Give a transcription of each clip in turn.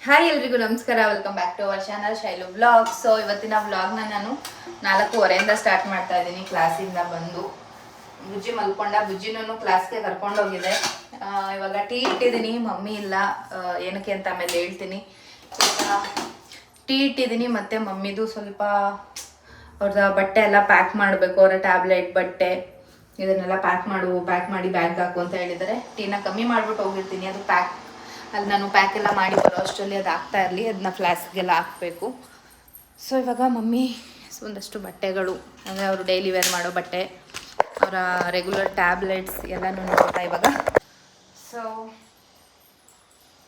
Hi ಎಲ್ರಿಗೂ ನಮಸ್ಕಾರ, welcome back to our channel Shailu vlog. So ಇವತ್ತಿನ ವ್ಲಾಗ್ನ ನಾನು 4:30 ಸ್ಟಾರ್ಟ್ ಮಾಡ್ತಾ ಇದ್ದೀನಿ. ಕ್ಲಾಸಿಂದ ಬಂದು ಬುಜ್ಜಿ ಮಲ್ಕೊಂಡ, ಬುಜ್ಜಿನೂ ಕ್ಲಾಸ್ಗೆ ಕರ್ಕೊಂಡೋಗಿದೆ. ಇವಾಗ ಟೀ ಇಟ್ಟಿದ್ದೀನಿ, ಮಮ್ಮಿ ಇಲ್ಲ, ಏನಕ್ಕೆ ಅಂತ ಆಮೇಲೆ ಹೇಳ್ತೀನಿ. ಈಗ ಟೀ ಇಟ್ಟಿದ್ದೀನಿ, ಮತ್ತು ಮಮ್ಮಿದು ಸ್ವಲ್ಪ ಅವ್ರದ್ದು ಬಟ್ಟೆ ಎಲ್ಲ ಪ್ಯಾಕ್ ಮಾಡಬೇಕು. ಅವರ ಟ್ಯಾಬ್ಲೆಟ್ ಬಟ್ಟೆ ಇದನ್ನೆಲ್ಲ ಪ್ಯಾಕ್ ಮಾಡಿ ಬ್ಯಾಗ್ ಹಾಕು ಅಂತ ಹೇಳಿದ್ದಾರೆ. ಟೀನ ಕಮ್ಮಿ ಮಾಡಿಬಿಟ್ಟು ಹೋಗಿರ್ತೀನಿ, ಅದು ಅಲ್ಲಿ ನಾನು ಪ್ಯಾಕ್ ಎಲ್ಲ ಮಾಡಿ ಬರೋ ಅಷ್ಟರಲ್ಲಿ ಅದು ಆಗ್ತಾ ಇರಲಿ, ಅದನ್ನ ಫ್ಲಾಸ್ಕ್ಗೆಲ್ಲ ಹಾಕಬೇಕು. ಸೊ ಇವಾಗ ಮಮ್ಮಿ ಒಂದಷ್ಟು ಬಟ್ಟೆಗಳು, ಅಂದರೆ ಅವರು ಡೈಲಿ ವೇರ್ ಮಾಡೋ ಬಟ್ಟೆ, ಅವರ ರೆಗ್ಯುಲರ್ ಟ್ಯಾಬ್ಲೆಟ್ಸ್ ಎಲ್ಲನೂ ನೋಡ್ತಾ ಇವಾಗ. ಸೊ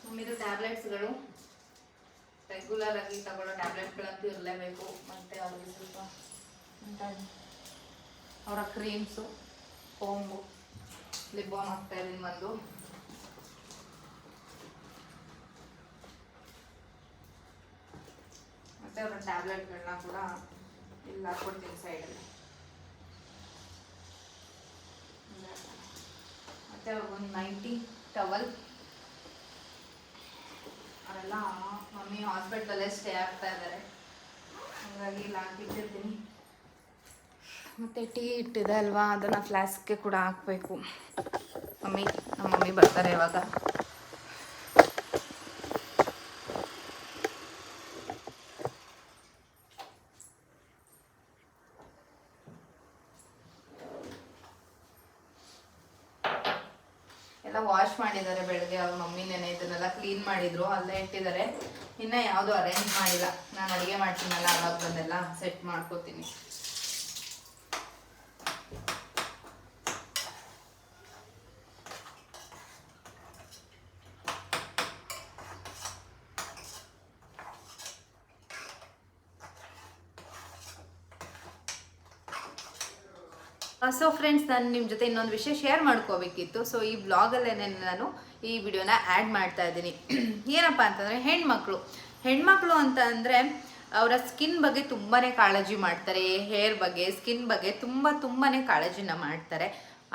ಮಮ್ಮಿದು ಟ್ಯಾಬ್ಲೆಟ್ಸ್ಗಳು ರೆಗ್ಯುಲರ್ ಆಗಿ ತಗೊಳ್ಳೋ ಟ್ಯಾಬ್ಲೆಟ್ಗಳಂತೂ ಇರಲೇಬೇಕು. ಮತ್ತು ಅವ್ರಿಗೆ ಸ್ವಲ್ಪ ಅವರ ಕ್ರೀಮ್ಸು, ಫೋಮು, ಲಿಪ್ ಬಾಮ್ ಹಾಕ್ತಾ ಇದ್ದೀನಿ ಒಂದು. ಮತ್ತು ಅವರ ಟ್ಯಾಬ್ಲೆಟ್ಗಳನ್ನ ಕೂಡ ಇಲ್ಲಿ ಹಾಕ್ಕೊಡ್ತೀನಿ ಸೈಡಲ್ಲಿ. ಮತ್ತು ಅವ್ರಿಗೊಂದು ನೈಟಿ, ಟವಲ್, ಅವರೆಲ್ಲ ಮಮ್ಮಿ ಹಾಸ್ಪಿಟ್ಲಲ್ಲೇ ಸ್ಟೇ ಆಗ್ತಾ ಇದ್ದಾರೆ, ಹಾಗಾಗಿ ಇಲ್ಲಿ ಹಾಕಿಟ್ಟಿರ್ತೀನಿ. ಮತ್ತು ಟೀ ಇಟ್ಟಿದೆ ಅಲ್ವಾ, ಅದನ್ನು ಫ್ಲಾಸ್ಕ್ಗೆ ಕೂಡ ಹಾಕಬೇಕು. ನಮ್ಮ ಮಮ್ಮಿ ಬರ್ತಾರೆ ಇವಾಗ. ಎಲ್ಲ ವಾಶ್ ಮಾಡಿದ್ದಾರೆ ಬೆಳಗ್ಗೆ, ಅವ್ರ ಮಮ್ಮಿನೇನೆ ಇದನ್ನೆಲ್ಲ ಕ್ಲೀನ್ ಮಾಡಿದ್ರು, ಅಲ್ಲೇ ಇಟ್ಟಿದ್ದಾರೆ. ಇನ್ನು ಯಾವುದು ಅರೇಂಜ್ ಮಾಡಿಲ್ಲ, ನಾನು ಅಡುಗೆ ಮಾಡ್ತೀನಲ್ಲ ಅವಾಗ ಬಂದೆಲ್ಲ ಸೆಟ್ ಮಾಡ್ಕೋತೀನಿ. ಸೊ ಫ್ರೆಂಡ್ಸ್, ನಾನು ನಿಮ್ಮ ಜೊತೆ ಇನ್ನೊಂದು ವಿಷಯ ಶೇರ್ ಮಾಡ್ಕೋಬೇಕಿತ್ತು. ಸೊ ಈ ಬ್ಲಾಗಲ್ಲೇ ನಾನು ಈ ವಿಡಿಯೋನ ಆ್ಯಡ್ ಮಾಡ್ತಾ ಇದ್ದೀನಿ. ಏನಪ್ಪ ಅಂತಂದರೆ, ಹೆಣ್ಮಕ್ಳು ಅಂತ ಅಂದರೆ ಅವರ ಸ್ಕಿನ್ ಬಗ್ಗೆ ತುಂಬಾ ಕಾಳಜಿ ಮಾಡ್ತಾರೆ, ಹೇರ್ ಬಗ್ಗೆ, ಸ್ಕಿನ್ ಬಗ್ಗೆ ತುಂಬಾ ಕಾಳಜಿನ ಮಾಡ್ತಾರೆ.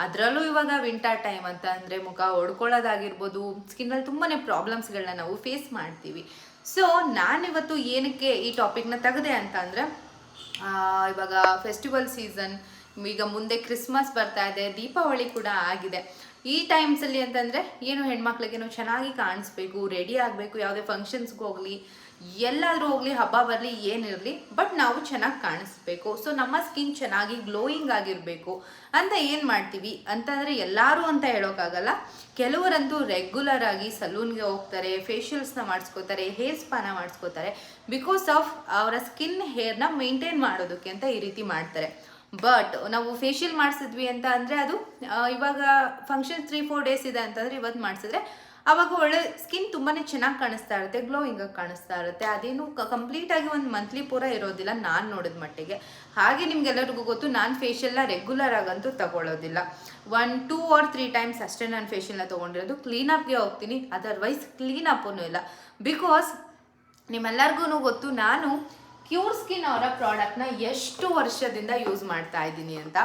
ಅದರಲ್ಲೂ ಇವಾಗ ವಿಂಟರ್ ಟೈಮ್ ಅಂತ ಅಂದರೆ ಮುಖ ಒಡ್ಕೊಳ್ಳೋದಾಗಿರ್ಬೋದು, ಸ್ಕಿನ್ನಲ್ಲಿ ತುಂಬಾ ಪ್ರಾಬ್ಲಮ್ಸ್ಗಳನ್ನ ನಾವು ಫೇಸ್ ಮಾಡ್ತೀವಿ. ಸೊ ನಾನಿವತ್ತು ಏನಕ್ಕೆ ಈ ಟಾಪಿಕ್ನ ತೆಗೆದೆ ಅಂತ ಅಂದರೆ, ಇವಾಗ ಫೆಸ್ಟಿವಲ್ ಸೀಸನ್, ಈಗ ಮುಂದೆ ಕ್ರಿಸ್ಮಸ್ ಬರ್ತಾ ಇದೆ, ದೀಪಾವಳಿ ಕೂಡ ಆಗಿದೆ. ಈ ಟೈಮ್ಸಲ್ಲಿ ಅಂತಂದರೆ ಏನು, ಹೆಣ್ಮಕ್ಳಿಗೇನು ಚೆನ್ನಾಗಿ ಕಾಣಿಸ್ಬೇಕು, ರೆಡಿ ಆಗಬೇಕು, ಯಾವುದೇ ಫಂಕ್ಷನ್ಸ್ಗೆ ಹೋಗಲಿ, ಎಲ್ಲಾದರೂ ಹೋಗಲಿ, ಹಬ್ಬ ಬರಲಿ, ಏನಿರಲಿ, ಬಟ್ ನಾವು ಚೆನ್ನಾಗಿ ಕಾಣಿಸ್ಬೇಕು. ಸೊ ನಮ್ಮ ಸ್ಕಿನ್ ಚೆನ್ನಾಗಿ ಗ್ಲೋಯಿಂಗ್ ಆಗಿರಬೇಕು ಅಂತ ಏನು ಮಾಡ್ತೀವಿ ಅಂತಂದರೆ, ಎಲ್ಲರೂ ಅಂತ ಹೇಳೋಕ್ಕಾಗಲ್ಲ, ಕೆಲವರಂತೂ ರೆಗ್ಯುಲರ್ ಆಗಿ ಸಲೂನ್ಗೆ ಹೋಗ್ತಾರೆ, ಫೇಶಿಯಲ್ಸ್ನ ಮಾಡಿಸ್ಕೋತಾರೆ, ಹೇರ್ ಸ್ಪಾನ ಮಾಡಿಸ್ಕೋತಾರೆ, ಬಿಕಾಸ್ ಆಫ್ ಅವರ ಸ್ಕಿನ್ ಹೇರ್ನ ಮೇಂಟೈನ್ ಮಾಡೋದಕ್ಕೆ ಅಂತ ಈ ರೀತಿ ಮಾಡ್ತಾರೆ. ಬಟ್ ನಾವು ಫೇಶಿಯಲ್ ಮಾಡಿಸಿದ್ವಿ ಅಂತ ಅಂದರೆ, ಅದು ಇವಾಗ ಫಂಕ್ಷನ್ 3-4 ಡೇಸ್ ಇದೆ ಅಂತಂದರೆ ಇವತ್ತು ಮಾಡಿಸಿದ್ರೆ ಆವಾಗ ಒಳ್ಳೆ ಸ್ಕಿನ್ ತುಂಬಾ ಚೆನ್ನಾಗಿ ಕಾಣಿಸ್ತಾ ಇರುತ್ತೆ, ಗ್ಲೋಯಿಂಗಾಗಿ ಕಾಣಿಸ್ತಾ ಇರುತ್ತೆ. ಅದೇನು ಕಂಪ್ಲೀಟಾಗಿ ಒಂದು ಮಂತ್ಲಿ ಪೂರ ಇರೋದಿಲ್ಲ ನಾನು ನೋಡಿದ ಮಟ್ಟಿಗೆ. ಹಾಗೆ ನಿಮ್ಗೆಲ್ಲರಿಗೂ ಗೊತ್ತು, ನಾನು ಫೇಶಿಯಲ್ನ ರೆಗ್ಯುಲರ್ ಆಗಂತೂ ತಗೊಳ್ಳೋದಿಲ್ಲ. 1-2 or 3 ಟೈಮ್ಸ್ ಅಷ್ಟೇ ನಾನು ಫೇಶಿಯಲ್ನ ತೊಗೊಂಡಿರೋದು. ಕ್ಲೀನಪ್ಗೆ ಹೋಗ್ತೀನಿ, ಅದರ್ವೈಸ್ ಕ್ಲೀನಪ್ಪೂ ಇಲ್ಲ. ಬಿಕಾಸ್ ನಿಮ್ಮೆಲ್ಲರಿಗೂ ಗೊತ್ತು, ನಾನು ಕ್ಯೂರ್ ಸ್ಕಿನ್ ಅವರ ಪ್ರಾಡಕ್ಟ್ನ ಎಷ್ಟು ವರ್ಷದಿಂದ ಯೂಸ್ ಮಾಡ್ತಾ ಇದ್ದೀನಿ ಅಂತ.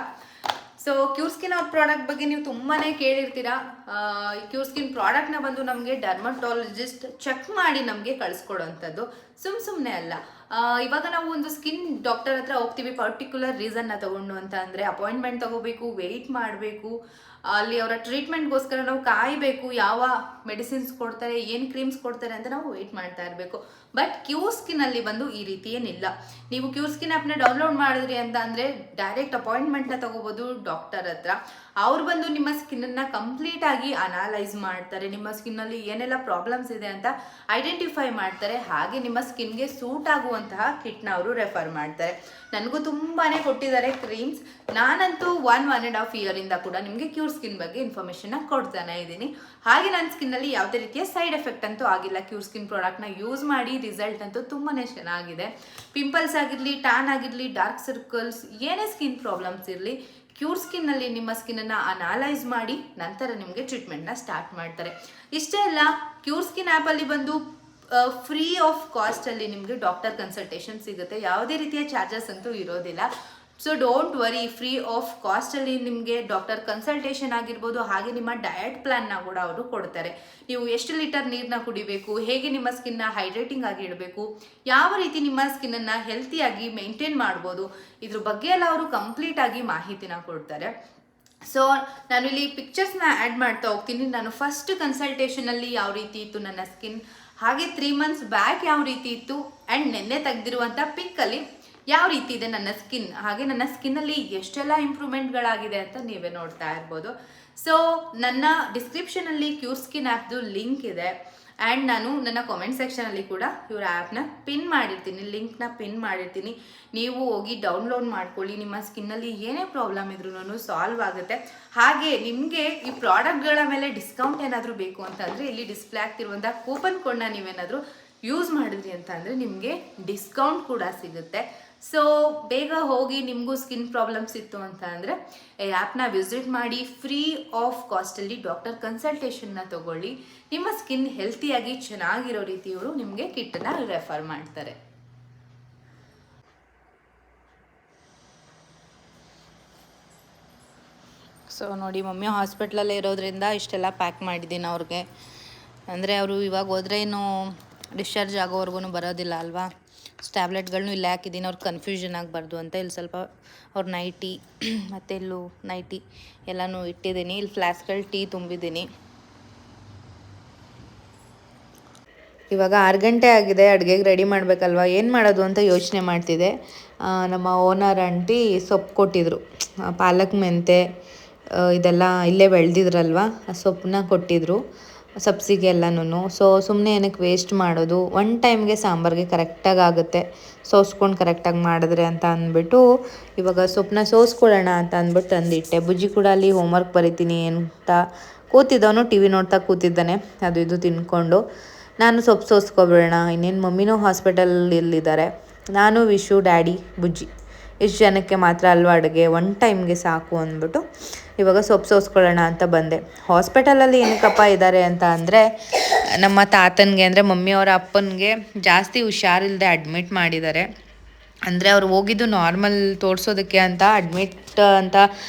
ಸೊ ಕ್ಯೂರ್ ಸ್ಕಿನ್ ಅವ್ರ ಪ್ರಾಡಕ್ಟ್ ಬಗ್ಗೆ ನೀವು ತುಂಬಾ ಕೇಳಿರ್ತೀರಾ. ಕ್ಯೂರ್ ಸ್ಕಿನ್ ಪ್ರಾಡಕ್ಟ್ನ ಬಂದು ನಮಗೆ ಡರ್ಮಟಾಲಜಿಸ್ಟ್ ಚೆಕ್ ಮಾಡಿ ನಮಗೆ ಕಳಿಸ್ಕೊಡೋವಂಥದ್ದು, ಸುಮ್ಮನೆ ಅಲ್ಲ. ಇವಾಗ ನಾವು ಒಂದು ಸ್ಕಿನ್ ಡಾಕ್ಟರ್ ಹತ್ರ ಹೋಗ್ತೀವಿ ಪರ್ಟಿಕ್ಯುಲರ್ ರೀಸನ್ನ ತೊಗೊಂಡು ಅಂತ ಅಂದರೆ, ಅಪಾಯಿಂಟ್ಮೆಂಟ್ ತೊಗೋಬೇಕು, ವೆಯ್ಟ್ ಮಾಡಬೇಕು, ಅಲ್ಲಿ ಅವರ ಟ್ರೀಟ್ಮೆಂಟ್ಗೋಸ್ಕರ ನಾವು ಕಾಯಬೇಕು, ಯಾವ ಮೆಡಿಸಿನ್ಸ್ ಕೊಡ್ತಾರೆ, ಏನು ಕ್ರೀಮ್ಸ್ ಕೊಡ್ತಾರೆ ಅಂತ ನಾವು ವೆಯ್ಟ್ ಮಾಡ್ತಾ ಇರಬೇಕು. ಬಟ್ ಕ್ಯೂರ್ ಸ್ಕಿನ್ನಲ್ಲಿ ಬಂದು ಈ ರೀತಿ ಏನಿಲ್ಲ. ನೀವು ಕ್ಯೂರ್ ಸ್ಕಿನ್ ಆ್ಯಪ್ನ ಡೌನ್ಲೋಡ್ ಮಾಡಿದ್ರಿ ಅಂತ ಅಂದರೆ ಡೈರೆಕ್ಟ್ ಅಪಾಯಿಂಟ್ಮೆಂಟ್ನ ತೊಗೋಬೋದು ಡಾಕ್ಟರ್ ಹತ್ರ. ಅವ್ರು ಬಂದು ನಿಮ್ಮ ಸ್ಕಿನ್ನನ್ನು ಕಂಪ್ಲೀಟಾಗಿ ಅನಾಲೈಸ್ ಮಾಡ್ತಾರೆ, ನಿಮ್ಮ ಸ್ಕಿನ್ನಲ್ಲಿ ಏನೆಲ್ಲ ಪ್ರಾಬ್ಲಮ್ಸ್ ಇದೆ ಅಂತ ಐಡೆಂಟಿಫೈ ಮಾಡ್ತಾರೆ. ಹಾಗೆ ನಿಮ್ಮ ಸ್ಕಿನ್ಗೆ ಸೂಟ್ ಆಗುವಂತಹ ಕಿಟ್ನ ಅವರು ರೆಫರ್ ಮಾಡ್ತಾರೆ. ನನಗೂ ತುಂಬಾ ಕೊಟ್ಟಿದ್ದಾರೆ ಕ್ರೀಮ್ಸ್. ನಾನಂತೂ 1.5 ಇಯರಿಂದ ಕೂಡ ನಿಮಗೆ ಕ್ಯೂರ್ ಸ್ಕಿನ್ ಬಗ್ಗೆ ಇನ್ಫಾರ್ಮೇಷನ್ನ ಕೊಡ್ತಾನೆ ಇದ್ದೀನಿ. ಹಾಗೆ ನನ್ನ ಸ್ಕಿನ್ನಲ್ಲಿ ಯಾವುದೇ ರೀತಿಯ ಸೈಡ್ ಎಫೆಕ್ಟ್ ಅಂತೂ ಆಗಿಲ್ಲ. ಕ್ಯೂರ್ ಸ್ಕಿನ್ ಪ್ರಾಡಕ್ಟ್ನ ಯೂಸ್ ಮಾಡಿ ರಿಸಲ್ಟ್ ಅಂತೂ ತುಂಬಾ ಚೆನ್ನಾಗಿದೆ. ಪಿಂಪಲ್ಸ್ ಆಗಿರಲಿ, ಟ್ಯಾನ್ ಆಗಿರಲಿ, ಡಾರ್ಕ್ ಸರ್ಕಲ್ಸ್, ಏನೇ ಸ್ಕಿನ್ ಪ್ರಾಬ್ಲಮ್ಸ್ ಇರಲಿ, ಕ್ಯೂರ್ ಸ್ಕಿನ್ನಲ್ಲಿ ನಿಮ್ಮ ಸ್ಕಿನ್ನನ್ನು ಅನಾಲೈಸ್ ಮಾಡಿ ನಂತರ ನಿಮಗೆ ಟ್ರೀಟ್ಮೆಂಟ್ನ ಸ್ಟಾರ್ಟ್ ಮಾಡ್ತಾರೆ. ಇಷ್ಟೇ ಅಲ್ಲ, ಕ್ಯೂರ್ ಸ್ಕಿನ್ ಆ್ಯಪಲ್ಲಿ ಬಂದು ಫ್ರೀ ಆಫ್ ಕಾಸ್ಟಲ್ಲಿ ನಿಮಗೆ ಡಾಕ್ಟರ್ ಕನ್ಸಲ್ಟೇಷನ್ ಸಿಗುತ್ತೆ. ಯಾವುದೇ ರೀತಿಯ ಚಾರ್ಜಸ್ ಅಂತೂ ಇರೋದಿಲ್ಲ. So don't worry, free of ಕಾಸ್ಟಲ್ಲಿ ನಿಮಗೆ ಡಾಕ್ಟರ್ ಕನ್ಸಲ್ಟೇಷನ್ ಆಗಿರ್ಬೋದು, ಹಾಗೆ ನಿಮ್ಮ ಡಯಟ್ ಪ್ಲಾನ್ನ ಕೂಡ ಅವರು ಕೊಡ್ತಾರೆ. ನೀವು ಎಷ್ಟು ಲೀಟರ್ ನೀರನ್ನ ಕುಡಿಬೇಕು, ಹೇಗೆ ನಿಮ್ಮ ಸ್ಕಿನ್ನ ಹೈಡ್ರೇಟಿಂಗ್ ಆಗಿ ಇಡಬೇಕು, ಯಾವ ರೀತಿ ನಿಮ್ಮ ಸ್ಕಿನ್ನನ್ನು ಹೆಲ್ತಿಯಾಗಿ ಮೇಂಟೈನ್ ಮಾಡ್ಬೋದು, ಇದ್ರ ಬಗ್ಗೆ ಎಲ್ಲ ಅವರು ಕಂಪ್ಲೀಟಾಗಿ ಮಾಹಿತಿನ ಕೊಡ್ತಾರೆ. ಸೊ ನಾನು ಇಲ್ಲಿ ಪಿಕ್ಚರ್ಸ್ನ ಆ್ಯಡ್ ಮಾಡ್ತಾ ಹೋಗ್ತೀನಿ. ನಾನು ಫಸ್ಟ್ ಕನ್ಸಲ್ಟೇಷನಲ್ಲಿ ಯಾವ ರೀತಿ ಇತ್ತು ನನ್ನ ಸ್ಕಿನ್, ಹಾಗೆ 3 months ಬ್ಯಾಕ್ ಯಾವ ರೀತಿ ಇತ್ತು, ಆ್ಯಂಡ್ ನೆನ್ನೆ ತೆಗೆದಿರುವಂಥ ಪಿಕ್ಕಲ್ಲಿ ಯಾವ ರೀತಿ ಇದೆ ನನ್ನ ಸ್ಕಿನ್, ಹಾಗೆ ನನ್ನ ಸ್ಕಿನ್ನಲ್ಲಿ ಎಷ್ಟೆಲ್ಲ ಇಂಪ್ರೂವ್ಮೆಂಟ್ಗಳಾಗಿದೆ ಅಂತ ನೀವೇ ನೋಡ್ತಾ ಇರ್ಬೋದು. ಸೊ ನನ್ನ ಡಿಸ್ಕ್ರಿಪ್ಷನಲ್ಲಿ ಕ್ಯೂರ್ ಸ್ಕಿನ್ ಆ್ಯಪ್ದು ಲಿಂಕ್ ಇದೆ, ಆ್ಯಂಡ್ ನಾನು ನನ್ನ ಕಾಮೆಂಟ್ ಸೆಕ್ಷನಲ್ಲಿ ಕೂಡ ಇವರ ಆ್ಯಪ್ನ ಪಿನ್ ಮಾಡಿರ್ತೀನಿ, ಲಿಂಕ್ನ ಪಿನ್ ಮಾಡಿರ್ತೀನಿ. ನೀವು ಹೋಗಿ ಡೌನ್ಲೋಡ್ ಮಾಡ್ಕೊಳ್ಳಿ. ನಿಮ್ಮ ಸ್ಕಿನ್ನಲ್ಲಿ ಏನೇ ಪ್ರಾಬ್ಲಮ್ ಇದ್ರೂ ಸಾಲ್ವ್ ಆಗುತ್ತೆ. ಹಾಗೆ ನಿಮಗೆ ಈ ಪ್ರಾಡಕ್ಟ್ಗಳ ಮೇಲೆ ಡಿಸ್ಕೌಂಟ್ ಏನಾದರೂ ಬೇಕು ಅಂತಂದರೆ ಇಲ್ಲಿ ಡಿಸ್ಪ್ಲೇ ಆಗ್ತಿರುವಂಥ ಕೂಪನ್ ಕೋಡ್ನ ನೀವೇನಾದರೂ ಯೂಸ್ ಮಾಡಿದ್ರಿ ಅಂತ ಅಂದರೆ ನಿಮಗೆ ಡಿಸ್ಕೌಂಟ್ ಕೂಡ ಸಿಗುತ್ತೆ. ಸೊ ಬೇಗ ಹೋಗಿ, ನಿಮಗೂ ಸ್ಕಿನ್ ಪ್ರಾಬ್ಲಮ್ಸ್ ಇತ್ತು ಅಂತ ಅಂದರೆ ಈ ಆ್ಯಪ್ನ ವಿಸಿಟ್ ಮಾಡಿ, ಫ್ರೀ ಆಫ್ ಕಾಸ್ಟಲ್ಲಿ ಡಾಕ್ಟರ್ ಕನ್ಸಲ್ಟೇಷನ್ನ ತೊಗೊಳ್ಳಿ. ನಿಮ್ಮ ಸ್ಕಿನ್ ಹೆಲ್ತಿಯಾಗಿ ಚೆನ್ನಾಗಿರೋ ರೀತಿ ಇವರು ನಿಮಗೆ ಕಿಟ್ಟನ್ನು ರೆಫರ್ ಮಾಡ್ತಾರೆ. ಸೊ ನೋಡಿ, ಮಮ್ಮಿ ಹಾಸ್ಪಿಟ್ಲಲ್ಲೇ ಇರೋದ್ರಿಂದ ಇಷ್ಟೆಲ್ಲ ಪ್ಯಾಕ್ ಮಾಡಿದ್ದೀನಿ ಅವ್ರಿಗೆ. ಅಂದರೆ ಅವರು ಇವಾಗ ಹೋದ್ರೆ ಇನ್ನು ಡಿಸ್ಚಾರ್ಜ್ ಆಗೋವರೆಗೂ ಬರೋದಿಲ್ಲ ಅಲ್ವಾ. ಟ್ಯಾಬ್ಲೆಟ್ಗಳನ್ನೂ ಇಲ್ಲೇ ಹಾಕಿದ್ದೀನಿ, ಅವ್ರಿಗೆ ಕನ್ಫ್ಯೂಷನ್ ಆಗಬಾರ್ದು ಅಂತ. ಇಲ್ಲಿ ಸ್ವಲ್ಪ ಅವ್ರ ನೈಟಿ ಮತ್ತು ಇಲ್ಲೂ ನೈಟಿ ಎಲ್ಲನೂ ಇಟ್ಟಿದ್ದೀನಿ. ಇಲ್ಲಿ ಫ್ಲಾಸ್ಕಲ್ಲಿ ಟೀ ತುಂಬಿದ್ದೀನಿ. ಇವಾಗ 6 ಗಂಟೆ ಆಗಿದೆ, ಅಡುಗೆಗೆ ರೆಡಿ ಮಾಡಬೇಕಲ್ವ, ಏನು ಮಾಡೋದು ಅಂತ ಯೋಚನೆ ಮಾಡ್ತಿದ್ದೆ. ನಮ್ಮ ಓನರ್ ಆಂಟಿ ಸೊಪ್ಪು ಕೊಟ್ಟಿದ್ರು, ಪಾಲಕ್ ಮೆಂತೆ ಇದೆಲ್ಲ ಇಲ್ಲೇ ಬೆಳೆದಿದ್ರಲ್ವ, ಆ ಸೊಪ್ಪನ್ನ ಕೊಟ್ಟಿದ್ರು ಸಬ್ಸಿಗೆ ಎಲ್ಲನೂ. ಸೊ ಸುಮ್ಮನೆ ಏನಕ್ಕೆ ವೇಸ್ಟ್ ಮಾಡೋದು, ಒನ್ ಟೈಮ್ಗೆ ಸಾಂಬಾರಿಗೆ ಕರೆಕ್ಟಾಗಿ ಆಗುತ್ತೆ, ಸೋಸ್ಕೊಂಡು ಕರೆಕ್ಟಾಗಿ ಮಾಡಿದ್ರೆ ಅಂತ ಅಂದ್ಬಿಟ್ಟು ಇವಾಗ ಸೊಪ್ಪನ್ನ ಸೋಸ್ಕೊಳ್ಳೋಣ ಅಂತ ಅಂದ್ಬಿಟ್ಟು ತಂದಿಟ್ಟೆ. ಬುಜ್ಜಿ ಕೂಡ ಅಲ್ಲಿ ಹೋಮ್ವರ್ಕ್ ಬರೀತೀನಿ ಅಂತ ಕೂತಿದ್ದವನು ಟಿ ವಿ ನೋಡ್ತಾ ಕೂತಿದ್ದಾನೆ, ಅದು ಇದು ತಿನ್ಕೊಂಡು. ನಾನು ಸೊಪ್ಪು ಸೋಸ್ಕೊಬಿಡೋಣ, ಇನ್ನೇನು ಮಮ್ಮಿನೂ ಹಾಸ್ಪಿಟಲಲ್ಲಿದ್ದಾರೆ, ನಾನು ವಿಶು ಡ್ಯಾಡಿ ಬುಜ್ಜಿ ಇಷ್ಟು ಜನಕ್ಕೆ ಮಾತ್ರ ಅಲ್ವಾ ಅಡುಗೆ, ಒನ್ ಟೈಮ್ಗೆ ಸಾಕು ಅಂದ್ಬಿಟ್ಟು ಇವಾಗ ಸೊಪ್ಪು ಸೋಸ್ಕೊಳ್ಳೋಣ ಅಂತ ಬಂದೆ. ಹಾಸ್ಪಿಟಲಲ್ಲಿ ಏನಕ್ಕಪ್ಪ ಇದ್ದಾರೆ ಅಂತ ಅಂದರೆ ನಮ್ಮ ತಾತನಿಗೆ, ಅಂದರೆ ಮಮ್ಮಿಯವರ ಅಪ್ಪನಿಗೆ ಜಾಸ್ತಿ ಹುಷಾರಿಲ್ಲದೆ ಅಡ್ಮಿಟ್ ಮಾಡಿದ್ದಾರೆ. ಅಂದರೆ ಅವ್ರು ಹೋಗಿದ್ದು ನಾರ್ಮಲ್ ತೋರಿಸೋದಕ್ಕೆ ಅಂತ, ಅಡ್ಮಿಟ್ ಅಂತ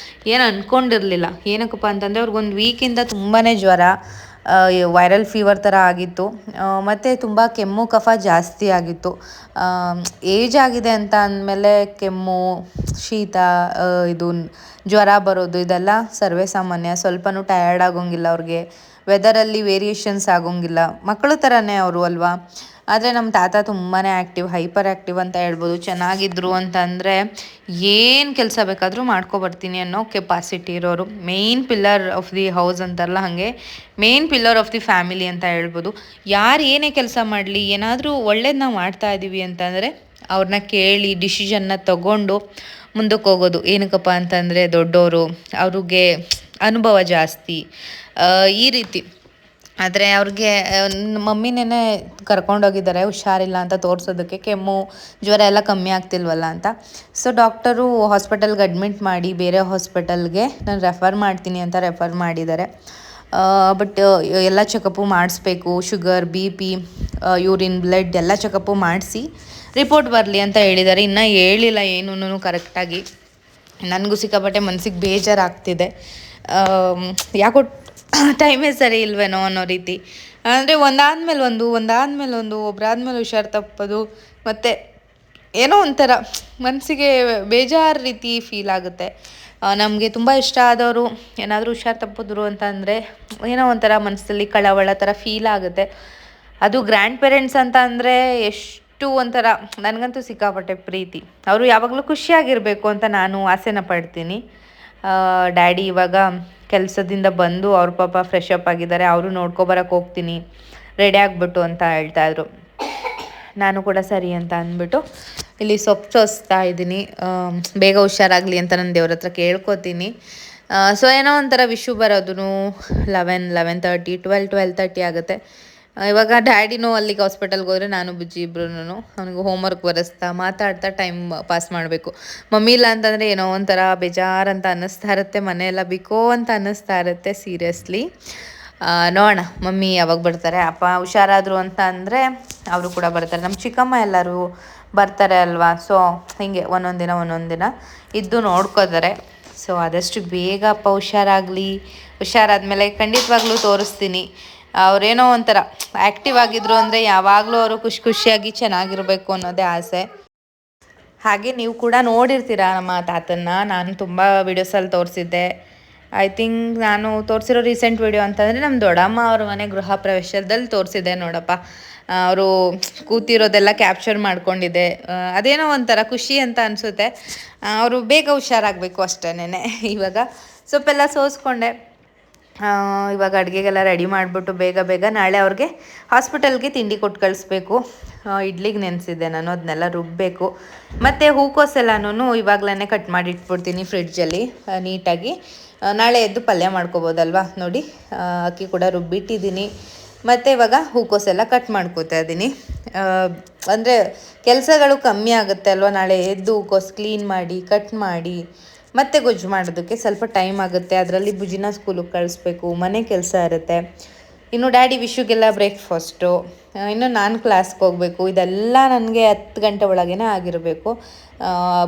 ಏನು ಅಂದ್ಕೊಂಡಿರಲಿಲ್ಲ. ಏನಕ್ಕಪ್ಪ ಅಂತಂದರೆ ಅವ್ರಿಗೊಂದು ವೀಕಿಂದ ತುಂಬಾ ಜ್ವರ, ವೈರಲ್ ಫೀವರ್ ಥರ ಆಗಿತ್ತು, ಮತ್ತು ತುಂಬ ಕೆಮ್ಮು ಕಫ ಜಾಸ್ತಿ ಆಗಿತ್ತು. ಏಜ್ ಆಗಿದೆ ಅಂತ ಅಂದಮೇಲೆ ಕೆಮ್ಮು, ಶೀತ, ಇದು ಜ್ವರ ಬರೋದು ಇದೆಲ್ಲ ಸರ್ವೇ ಸಾಮಾನ್ಯ. ಸ್ವಲ್ಪನೂ ಟಯರ್ಡ್ ಆಗೋಂಗಿಲ್ಲ ಅವ್ರಿಗೆ, ವೆದರಲ್ಲಿ ವೇರಿಯೇಷನ್ಸ್ ಆಗೋಂಗಿಲ್ಲ, ಮಕ್ಕಳು ಥರನೇ ಅವರು ಅಲ್ವಾ. ಆದರೆ ನಮ್ಮ ತಾತ ತುಂಬಾ ಆ್ಯಕ್ಟಿವ್, ಹೈಪರ್ ಆ್ಯಕ್ಟಿವ್ ಅಂತ ಹೇಳ್ಬೋದು. ಚೆನ್ನಾಗಿದ್ರು ಅಂತಂದರೆ ಏನು ಕೆಲಸ ಬೇಕಾದರೂ ಮಾಡ್ಕೊಬರ್ತೀನಿ ಅನ್ನೋ ಕೆಪಾಸಿಟಿ ಇರೋರು. Main pillar of the house ಅಂತಾರಲ್ಲ, ಹಾಗೆ main pillar of the family ಅಂತ ಹೇಳ್ಬೋದು. ಯಾರು ಏನೇ ಕೆಲಸ ಮಾಡಲಿ, ಏನಾದರೂ ಒಳ್ಳೇದನ್ನ ಮಾಡ್ತಾ ಇದ್ದೀವಿ ಅಂತಂದರೆ ಅವ್ರನ್ನ ಕೇಳಿ ಡಿಸಿಷನ್ನ ತಗೊಂಡು ಮುಂದಕ್ಕೆ ಹೋಗೋದು. ಏನಕ್ಕಪ್ಪ ಅಂತಂದರೆ ದೊಡ್ಡವರು, ಅವ್ರಿಗೆ ಅನುಭವ ಜಾಸ್ತಿ, ಈ ರೀತಿ. ಆದರೆ ಅವ್ರಿಗೆ ಮಮ್ಮಿನೇ ಕರ್ಕೊಂಡೋಗಿದ್ದಾರೆ ಹುಷಾರಿಲ್ಲ ಅಂತ ತೋರಿಸೋದಕ್ಕೆ, ಕೆಮ್ಮು ಜ್ವರ ಎಲ್ಲ ಕಮ್ಮಿ ಆಗ್ತಿಲ್ವಲ್ಲ ಅಂತ. ಸೊ ಡಾಕ್ಟರು ಹಾಸ್ಪಿಟಲ್ಗೆ ಅಡ್ಮಿಟ್ ಮಾಡಿ ಬೇರೆ ಹಾಸ್ಪಿಟಲ್ಗೆ ನಾನು ರೆಫರ್ ಮಾಡ್ತೀನಿ ಅಂತ ರೆಫರ್ ಮಾಡಿದ್ದಾರೆ. ಬಟ್ ಎಲ್ಲ ಚೆಕಪ್ಪು ಮಾಡಿಸ್ಬೇಕು, ಶುಗರ್, BP, ಯೂರಿನ್, ಬ್ಲಡ್ ಎಲ್ಲ ಚೆಕಪ್ಪು ಮಾಡಿಸಿ ರಿಪೋರ್ಟ್ ಬರಲಿ ಅಂತ ಹೇಳಿದ್ದಾರೆ. ಇನ್ನೂ ಹೇಳಿಲ್ಲ ಏನೂ ಕರೆಕ್ಟಾಗಿ. ನನಗೂ ಸಿಕ್ಕಾಪಟ್ಟೆ ಮನಸ್ಸಿಗೆ ಬೇಜಾರಾಗ್ತಿದೆ, ಯಾಕೋ ಟೈಮೇ ಸರಿ ಇಲ್ವೇನೋ ಅನ್ನೋ ರೀತಿ. ಅಂದರೆ ಒಂದಾದ್ಮೇಲೆ ಒಂದು ಒಬ್ಬರಾದ್ಮೇಲೆ ಹುಷಾರು ತಪ್ಪೋದು, ಮತ್ತು ಏನೋ ಒಂಥರ ಮನಸ್ಸಿಗೆ ಬೇಜಾರು ರೀತಿ ಫೀಲ್ ಆಗುತ್ತೆ. ನಮಗೆ ತುಂಬ ಇಷ್ಟ ಆದವರು ಏನಾದರೂ ಹುಷಾರು ತಪ್ಪಿದ್ರು ಅಂತ ಅಂದರೆ ಏನೋ ಒಂಥರ ಮನಸ್ಸಲ್ಲಿ ಕಳವಳ ಥರ ಫೀಲ್ ಆಗುತ್ತೆ. ಅದು ಗ್ರ್ಯಾಂಡ್ ಪೇರೆಂಟ್ಸ್ ಅಂತ ಅಂದರೆ ಎಷ್ಟು ಒಂಥರ, ನನಗಂತೂ ಸಿಕ್ಕಾಪಟ್ಟೆ ಪ್ರೀತಿ. ಅವರು ಯಾವಾಗಲೂ ಖುಷಿಯಾಗಿರಬೇಕು ಅಂತ ನಾನು ಆಸೆನ ಪಡ್ತೀನಿ. ಡ್ಯಾಡಿ ಇವಾಗ ಕೆಲಸದಿಂದ ಬಂದು ಅವ್ರ ಪಾಪ ಫ್ರೆಶ್ ಅಪ್ ಆಗಿದ್ದಾರೆ, ಅವರು ನೋಡ್ಕೊಬರಕ್ಕೆ ಹೋಗ್ತೀನಿ ರೆಡಿ ಆಗಿಬಿಟ್ಟು ಅಂತ ಹೇಳ್ತಾಯಿದ್ರು. ನಾನು ಕೂಡ ಸರಿ ಅಂತ ಅಂದ್ಬಿಟ್ಟು ಇಲ್ಲಿ ಸೊಪ್ಪು ಸೋಸ್ತಾ ಇದ್ದೀನಿ. ಬೇಗ ಹುಷಾರಾಗಲಿ ಅಂತ ನಾನು ದೇವ್ರ ಹತ್ರ ಕೇಳ್ಕೊತೀನಿ. ಸೊ ಏನೋ ಒಂಥರ ವಿಷು ಬರೋದು 11:30 12:30 ಆಗುತ್ತೆ. ಇವಾಗ ಡ್ಯಾಡಿನೂ ಅಲ್ಲಿಗೆ ಹಾಸ್ಪಿಟಲ್ಗೆ ಹೋದರೆ ನಾನು ಬುಜ್ಜಿ ಇಬ್ರು ಅವನಿಗೆ ಹೋಮ್ವರ್ಕ್ ಬರೆಸ್ತಾ ಮಾತಾಡ್ತಾ ಟೈಮ್ ಪಾಸ್ ಮಾಡಬೇಕು. ಮಮ್ಮಿ ಇಲ್ಲ ಅಂತಂದರೆ ಏನೋ ಒಂಥರ ಬೇಜಾರಂತ ಅನ್ನಿಸ್ತಾ ಇರುತ್ತೆ, ಮನೆಯೆಲ್ಲ ಬಿಕೋ ಅಂತ ಅನ್ನಿಸ್ತಾ ಇರುತ್ತೆ ಸೀರಿಯಸ್ಲಿ. ನೋಡೋಣ ಮಮ್ಮಿ ಯಾವಾಗ ಬರ್ತಾರೆ. ಅಪ್ಪ ಹುಷಾರಾದರು ಅಂತ ಅಂದರೆ ಅವರು ಕೂಡ ಬರ್ತಾರೆ. ನಮ್ಮ ಚಿಕ್ಕಮ್ಮ ಎಲ್ಲರೂ ಬರ್ತಾರೆ ಅಲ್ವಾ. ಸೊ ಹೀಗೆ ಒಂದೊಂದು ದಿನ ಇದ್ದು ನೋಡ್ಕೋತಾರೆ. ಸೊ ಆದಷ್ಟು ಬೇಗ ಅಪ್ಪ ಹುಷಾರಾದ್ಮೇಲೆ ಖಂಡಿತವಾಗ್ಲೂ ತೋರಿಸ್ತೀನಿ. ಅವರೇನೋ ಒಂಥರ ಆ್ಯಕ್ಟಿವ್ ಆಗಿದ್ರು ಅಂದರೆ ಯಾವಾಗಲೂ ಅವರು ಖುಷಿಯಾಗಿ ಚೆನ್ನಾಗಿರಬೇಕು ಅನ್ನೋದೇ ಆಸೆ. ಹಾಗೆ ನೀವು ಕೂಡ ನೋಡಿರ್ತೀರ ನಮ್ಮ ತಾತನ್ನ. ನಾನು ತುಂಬ ವೀಡಿಯೋಸಲ್ಲಿ ತೋರಿಸಿದ್ದೆ. ಐ ಥಿಂಕ್ ನಾನು ತೋರಿಸಿರೋ ರೀಸೆಂಟ್ ವೀಡಿಯೋ ಅಂತಂದರೆ ನಮ್ಮ ದೊಡ್ಡಮ್ಮ ಅವ್ರ ಮನೆ ಗೃಹ ಪ್ರವೇಶದಲ್ಲಿ ತೋರಿಸಿದ್ದೆ ನೋಡಪ್ಪ. ಅವರು ಕೂತಿರೋದೆಲ್ಲ ಕ್ಯಾಪ್ಚರ್ ಮಾಡ್ಕೊಂಡಿದ್ದೆ. ಅದೇನೋ ಒಂಥರ ಖುಷಿ ಅಂತ ಅನಿಸುತ್ತೆ. ಅವರು ಬೇಗ ಹುಷಾರಾಗಬೇಕು ಅಷ್ಟೇನೆ. ಇವಾಗ ಸೊಪ್ಪೆಲ್ಲ ಸೋಸ್ಕೊಂಡೆ. ಇವಾಗ ಅಡುಗೆಗೆಲ್ಲ ರೆಡಿ ಮಾಡಿಬಿಟ್ಟು ಬೇಗ ನಾಳೆ ಅವ್ರಿಗೆ ಹಾಸ್ಪಿಟಲ್ಗೆ ತಿಂಡಿ ಕೊಟ್ಟು ಕಳಿಸ್ಬೇಕು. ಇಡ್ಲಿಗೆ ನೆನೆಸಿದ್ದೆ ನಾನು, ಅದನ್ನೆಲ್ಲ ರುಬ್ಬಬೇಕು. ಮತ್ತು ಹೂಕೋಸೆಲ್ಲನೂ ಇವಾಗಲೇ ಕಟ್ ಮಾಡಿ ಇಟ್ಬಿಡ್ತೀನಿ ಫ್ರಿಡ್ಜಲ್ಲಿ ನೀಟಾಗಿ. ನಾಳೆ ಎದ್ದು ಪಲ್ಯ ಮಾಡ್ಕೋಬೋದಲ್ವ. ನೋಡಿ ಅಕ್ಕಿ ಕೂಡ ರುಬ್ಬಿಟ್ಟಿದ್ದೀನಿ. ಮತ್ತು ಇವಾಗ ಹೂಕೋಸೆಲ್ಲ ಕಟ್ ಮಾಡ್ಕೋತಾ ಇದ್ದೀನಿ. ಅಂದರೆ ಕೆಲಸಗಳು ಕಮ್ಮಿ ಆಗುತ್ತೆ ಅಲ್ವ. ನಾಳೆ ಎದ್ದು ಹೂಕೋಸು ಕ್ಲೀನ್ ಮಾಡಿ ಕಟ್ ಮಾಡಿ ಮತ್ತೆ ಗೊಜ್ಜು ಮಾಡೋದಕ್ಕೆ ಸ್ವಲ್ಪ ಟೈಮ್ ಆಗುತ್ತೆ. ಅದರಲ್ಲಿ ಬುಜಿನ ಸ್ಕೂಲಿಗೆ ಕಳಿಸ್ಬೇಕು, ಮನೆ ಕೆಲಸ ಇರುತ್ತೆ. ಇನ್ನು ಡ್ಯಾಡಿ ವಿಶುಗೆಲ್ಲ ಬ್ರೇಕ್ಫಾಸ್ಟು, ಇನ್ನು ನಾನು ಕ್ಲಾಸ್ಗೆ ಹೋಗಬೇಕು. ಇದೆಲ್ಲ ನನಗೆ 10 ಗಂಟೆ ಒಳಗೇ ಆಗಿರಬೇಕು.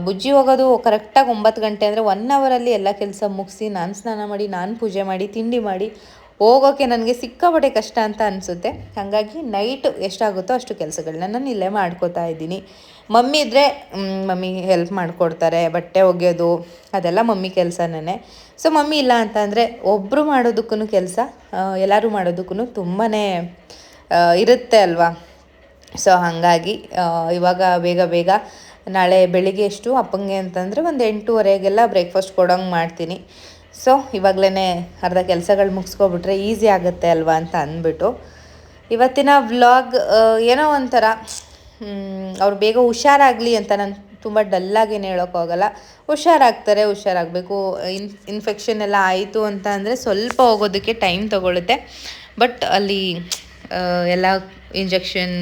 ಬುಜ್ಜಿ ಹೋಗೋದು ಕರೆಕ್ಟಾಗಿ 9 ಗಂಟೆ ಅಂದರೆ 1 ಅವರಲ್ಲಿ ಎಲ್ಲ ಕೆಲಸ ಮುಗಿಸಿ ನಾನು ಸ್ನಾನ ಮಾಡಿ ನಾನು ಪೂಜೆ ಮಾಡಿ ತಿಂಡಿ ಮಾಡಿ ಹೋಗೋಕ್ಕೆ ನನಗೆ ಸಿಕ್ಕಾಪಟ್ಟೆ ಕಷ್ಟ ಅಂತ ಅನಿಸುತ್ತೆ. ಹಾಗಾಗಿ ನೈಟ್ ಎಷ್ಟಾಗುತ್ತೋ ಅಷ್ಟು ಕೆಲಸಗಳನ್ನ ನಾನು ಇಲ್ಲೇ ಮಾಡ್ಕೋತಾ ಇದ್ದೀನಿ. ಮಮ್ಮಿ ಇದ್ದರೆ ಮಮ್ಮಿ ಹೆಲ್ಪ್ ಮಾಡಿಕೊಡ್ತಾರೆ. ಬಟ್ಟೆ ಒಗೆಯೋದು ಅದೆಲ್ಲ ಮಮ್ಮಿ ಕೆಲಸನೇ. ಸೊ ಮಮ್ಮಿ ಇಲ್ಲ ಅಂತ ಅಂದರೆ ಒಬ್ಬರು ಮಾಡೋದಕ್ಕೂ ಕೆಲಸ, ಎಲ್ಲರೂ ಮಾಡೋದಕ್ಕೂ ತುಂಬಾ ಇರುತ್ತೆ ಅಲ್ವಾ. ಸೊ ಹಾಗಾಗಿ ಇವಾಗ ಬೇಗ ನಾಳೆ ಬೆಳಿಗ್ಗೆ ಎಷ್ಟು ಅಪ್ಪಂಗೆ ಅಂತಂದರೆ ಒಂದು 8:30ಗೆಲ್ಲ ಬ್ರೇಕ್ಫಾಸ್ಟ್ ಕೊಡೋಂಗೆ ಮಾಡ್ತೀನಿ. ಸೊ ಇವಾಗಲೇ ಅರ್ಧ ಕೆಲಸಗಳು ಮುಗಿಸ್ಕೊಬಿಟ್ರೆ ಈಸಿ ಆಗುತ್ತೆ ಅಲ್ವಾ ಅಂತ ಅಂದ್ಬಿಟ್ಟು ಇವತ್ತಿನ ವ್ಲಾಗ್ ಏನೋ ಒಂಥರ ಅವ್ರು ಬೇಗ ಹುಷಾರಾಗಲಿ ಅಂತ ನಾನು ತುಂಬ ಡಲ್ಲಾಗೇನು ಹೇಳೋಕ್ಕಾಗಲ್ಲ. ಹುಷಾರಾಗಬೇಕು. ಇನ್ಫೆಕ್ಷನ್ ಎಲ್ಲ ಆಯಿತು ಅಂತ ಅಂದರೆ ಸ್ವಲ್ಪ ಹೋಗೋದಕ್ಕೆ ಟೈಮ್ ತೊಗೊಳುತ್ತೆ. ಬಟ್ ಅಲ್ಲಿ ಎಲ್ಲ ಇಂಜೆಕ್ಷನ್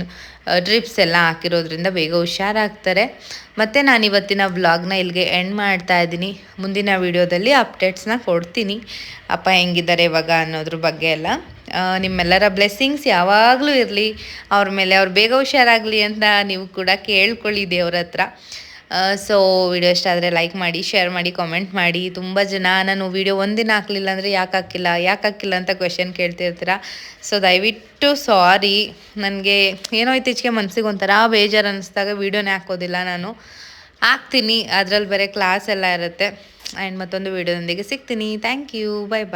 ಡ್ರಿಪ್ಸ್ ಎಲ್ಲ ಹಾಕಿರೋದ್ರಿಂದ ಬೇಗ ಹುಷಾರಾಗ್ತಾರೆ. ಮತ್ತು ನಾನು ಇವತ್ತಿನ ವ್ಲಾಗ್ನ ಇಲ್ಲಿಗೆ ಎಂಡ್ ಮಾಡ್ತಾ ಇದ್ದೀನಿ. ಮುಂದಿನ ವೀಡಿಯೋದಲ್ಲಿ ಅಪ್ಡೇಟ್ಸ್ನ ಕೊಡ್ತೀನಿ, ಅಪ್ಪ ಹೆಂಗಿದ್ದಾರೆ ಇವಾಗ ಅನ್ನೋದ್ರ ಬಗ್ಗೆ ಎಲ್ಲ. ನಿಮ್ಮೆಲ್ಲರ ಬ್ಲೆಸ್ಸಿಂಗ್ಸ್ ಯಾವಾಗಲೂ ಇರಲಿ ಅವ್ರ ಮೇಲೆ. ಅವ್ರು ಬೇಗ ಹುಷಾರಾಗಲಿ ಅಂತ ನೀವು ಕೂಡ ಕೇಳ್ಕೊಳ್ಳಿ ದೇವ್ರ ಹತ್ರ. ಸೊ ವಿಡಿಯೋ ಇಷ್ಟ ಆದರೆ ಲೈಕ್ ಮಾಡಿ, ಶೇರ್ ಮಾಡಿ, ಕಾಮೆಂಟ್ ಮಾಡಿ. ತುಂಬ ಜನ ನಾನು ವೀಡಿಯೋ ಒಂದಿನ ಹಾಕಲಿಲ್ಲ ಅಂದರೆ ಯಾಕೆ ಹಾಕಿಲ್ಲ ಅಂತ ಕ್ವೆಶನ್ ಕೇಳ್ತಿರ್ತೀರ. ಸೊ ದಯವಿಟ್ಟು ಸಾರಿ. ನನಗೆ ಏನೋ ಇತ್ತೀಚೆಗೆ ಮನಸ್ಸಿಗೆ ಒಂಥರ ಬೇಜಾರು ಅನ್ನಿಸ್ದಾಗ ವೀಡಿಯೋನೇ ಹಾಕೋದಿಲ್ಲ. ನಾನು ಹಾಕ್ತೀನಿ, ಅದರಲ್ಲಿ ಬೇರೆ ಕ್ಲಾಸ್ ಎಲ್ಲ ಇರುತ್ತೆ. ಆ್ಯಂಡ್ ಮತ್ತೊಂದು ವೀಡಿಯೋದೊಂದಿಗೆ ಸಿಗ್ತೀನಿ. Thank you, bye.